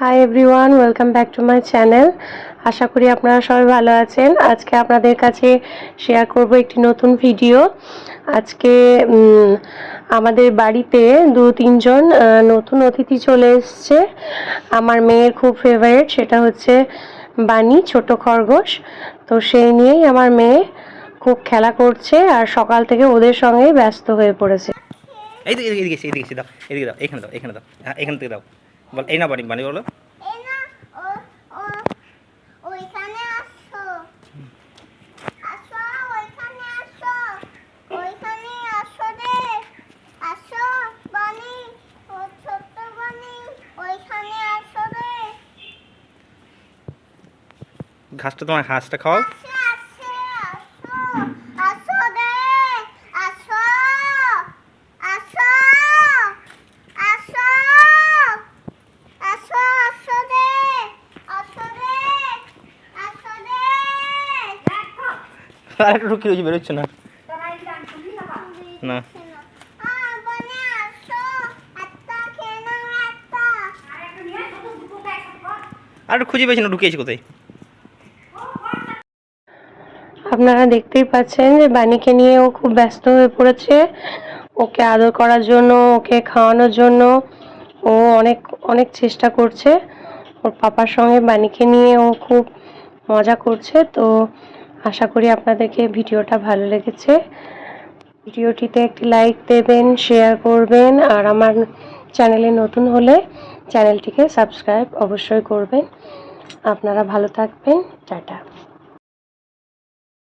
High everyone, welcome back to my channel. আশা করি আপনারা সবাই ভালো আছেন। আজকে আপনাদের কাছে শেয়ার করব একটি নতুন ভিডিও। আজকে আমাদের বাড়িতে 2-3 জন নতুন অতিথি চলে এসছে। আমার মেয়ের খুব ফেভারিট, সেটা হচ্ছে বানি, ছোট খরগোশ। তো সেই নিয়েই আমার মেয়ে খুব খেলা করছে আর সকাল থেকে ওদের সঙ্গেই ব্যস্ত হয়ে পড়েছে। এদিকে দাও, এদিকে দাও, এখানে দাও, এখানে দাও, এখান থেকে দাও। বল এই না বানি বানি বলো। ঘাসটা তোমার ঘাসটা খাওয়াও। আর একটু ঢুকিয়ে রয়েছে, বেরোচ্ছে না না। আর একটু খুঁজে পেয়েছি না, ঢুকিয়েছি কোথায়। আপনারা দেখতেই পাচ্ছেন যে বানিকে নিয়ে ও খুব ব্যস্ত হয়ে পড়েছে। ওকে আদর করার জন্য, ওকে খাওয়ানোর জন্য ও অনেক অনেক চেষ্টা করছে। ওর পাপার সঙ্গে বানিকে নিয়ে ও খুব মজা করছে। তো আশা করি আপনাদেরকে ভিডিওটা ভালো লেগেছে। ভিডিওটিতে একটি লাইক দেবেন, শেয়ার করবেন, আর আমার চ্যানেলে নতুন হলে চ্যানেলটিকে সাবস্ক্রাইব অবশ্যই করবেন। আপনারা ভালো থাকবেন। টাটা।